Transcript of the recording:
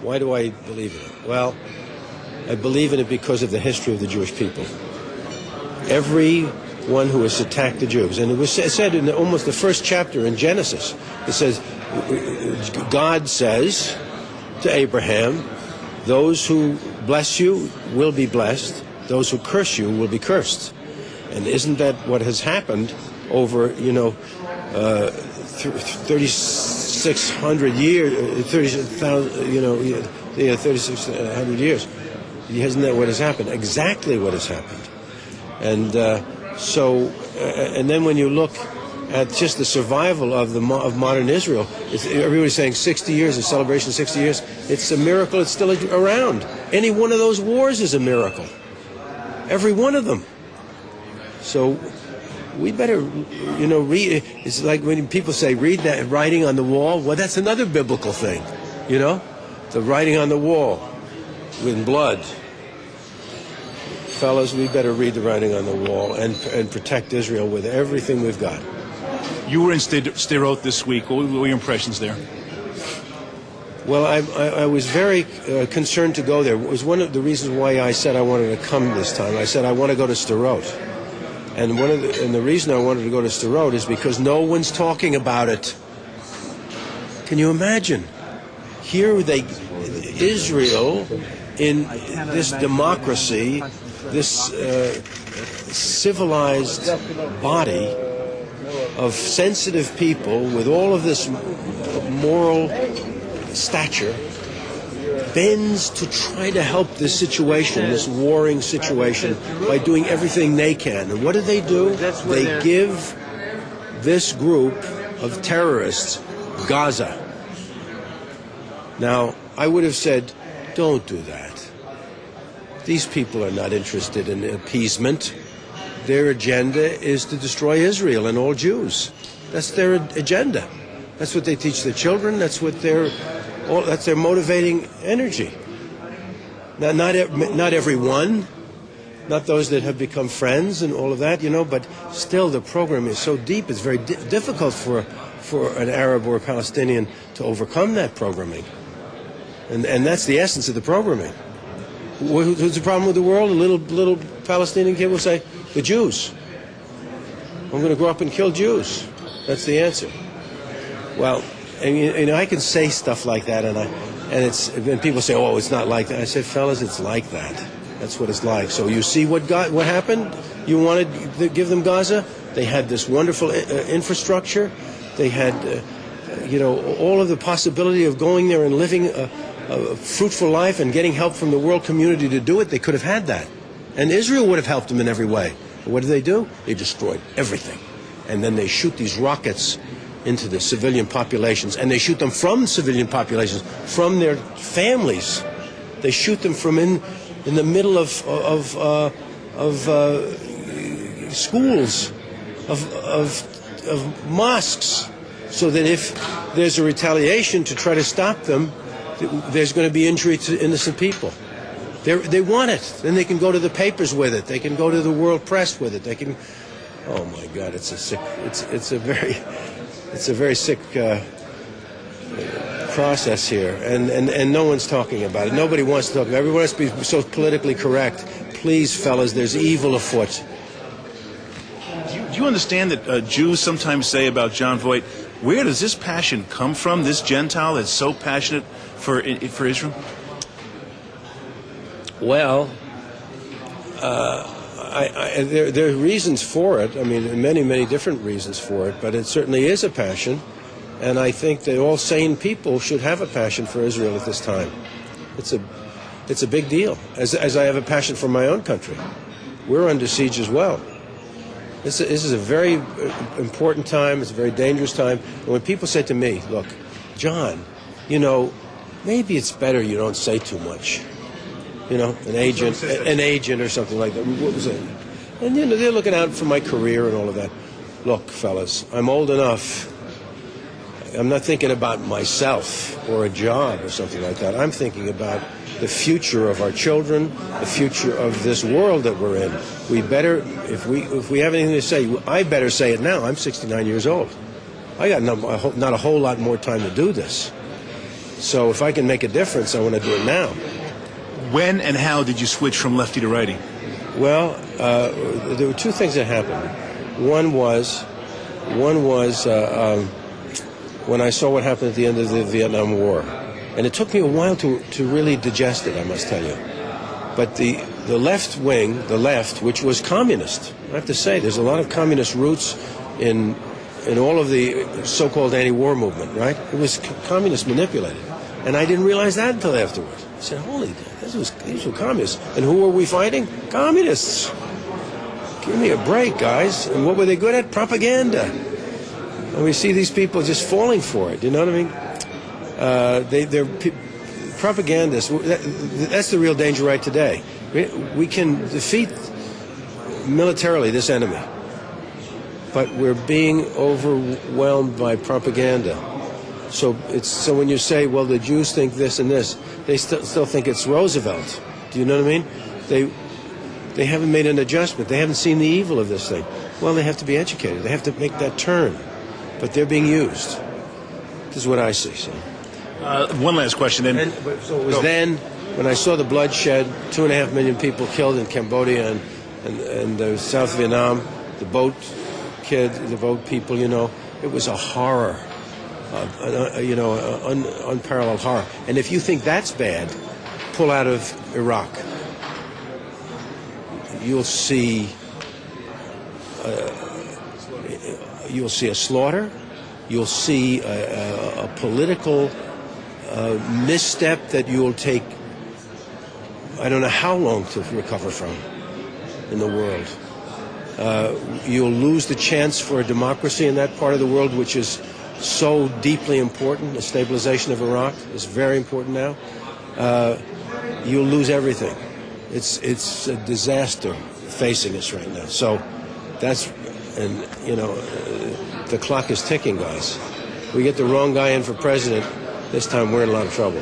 Why do I believe in it? Well, I believe in it because of the history of the Jewish people. Everyone who has attacked the Jews, and it was said in almost the first chapter in Genesis, it says, God says to Abraham, those who bless you will be blessed, those who curse you will be cursed. And isn't that what has happened over, 3,600 years, 36,000, 3,600 years? Isn't that what has happened? Exactly what has happened. And and then when you look at just the survival of modern Israel, everybody's saying 60 years, a celebration of 60 years. It's a miracle it's still around. Any one of those wars is a miracle. Every one of them. So we better, read. It's like when people say, read that writing on the wall. Well, that's another biblical thing, the writing on the wall with blood. Fellas, we better read the writing on the wall and protect Israel with everything we've got. You were in Sderot this week. What were your impressions there? Well, I was very concerned to go there. It was one of the reasons why I said I wanted to come this time. I said I want to go to Sderot. And the reason I wanted to go to Sderot is because no one's talking about it. Can you imagine? Here Israel, in this democracy, this civilized body of sensitive people with all of this moral stature, bends to try to help this situation, this warring situation, by doing everything they can. And what do? They give this group of terrorists Gaza. Now, I would have said, don't do that. These people are not interested in appeasement. Their agenda is to destroy Israel and all Jews. That's their agenda. That's what they teach their children. That's their motivating energy. Now, not everyone, not those that have become friends and all of that, but still the program is so deep. It's very difficult for an Arab or a Palestinian to overcome that programming. And that's the essence of the programming. Who's the problem with the world? A little Palestinian kid will say, the Jews. I'm going to grow up and kill Jews. That's the answer. Well, I can say stuff like that, and people say, oh, it's not like that. I said, fellas, it's like that. That's what it's like. So you see what happened? You wanted to give them Gaza? They had this wonderful infrastructure. They had, all of the possibility of going there and living a fruitful life and getting help from the world community to do it. They could have had that. And Israel would have helped them in every way. But what do? They destroyed everything. And then they shoot these rockets into the civilian populations. And they shoot them from civilian populations, from their families. They shoot them from in the middle of schools, of mosques, so that if there's a retaliation to try to stop them, there's going to be injury to innocent people. They want it. Then they can go to the papers with it. They can go to the world press with it. They can. Oh my God! It's a very sick process here, and no one's talking about it. Nobody wants to talk about it. Everyone has to be so politically correct. Please, fellas, there's evil afoot. Do you understand that Jews sometimes say about John Voight, where does this passion come from? This Gentile that's so passionate for Israel? Well, there are reasons for it. I mean, many different reasons for it, but it certainly is a passion, and I think that all sane people should have a passion for Israel at this time. It's a big deal, as I have a passion for my own country. We're under siege as well. This is a very important time. It's a very dangerous time. And when people say to me, look, John, maybe it's better you don't say too much. An agent or something like that. What was it? And they're looking out for my career and all of that. Look, fellas, I'm old enough. I'm not thinking about myself or a job or something like that. I'm thinking about the future of our children, the future of this world that we're in. We better, if we have anything to say, I better say it now. I'm 69 years old. I got not a whole lot more time to do this. So if I can make a difference, I want to do it now. When and how did you switch from lefty to righty? Well, there were two things that happened. One was when I saw what happened at the end of the Vietnam War. And it took me a while to really digest it, I must tell you. But the left wing, the left, which was communist, I have to say, there's a lot of communist roots in all of the so-called anti-war movement, right? It was communist manipulated. And I didn't realize that until afterward. I said, holy, these were communists. And who were we fighting? Communists. Give me a break, guys. And what were they good at? Propaganda. And we see these people just falling for it, you know what I mean? They're propagandists. That's the real danger right today. We can defeat militarily this enemy, but we're being overwhelmed by propaganda. So when you say, well, the Jews think this and this, they still think it's Roosevelt. Do you know what I mean? They haven't made an adjustment. They haven't seen the evil of this thing. Well, they have to be educated. They have to make that turn. But they're being used. This is what I see. So. One last question. So it was then, when I saw the bloodshed, 2.5 million people killed in Cambodia and South Vietnam, the boat people, you know, it was a horror, unparalleled horror. And if you think that's bad, pull out of Iraq. You'll see a slaughter. You'll see a political misstep that you'll take, I don't know how long to recover from in the world. You'll lose the chance for a democracy in that part of the world, which is so deeply important. The stabilization of Iraq is very important now. You'll lose everything. It's a disaster facing us right now. So the clock is ticking, guys. We get the wrong guy in for president, this time we're in a lot of trouble.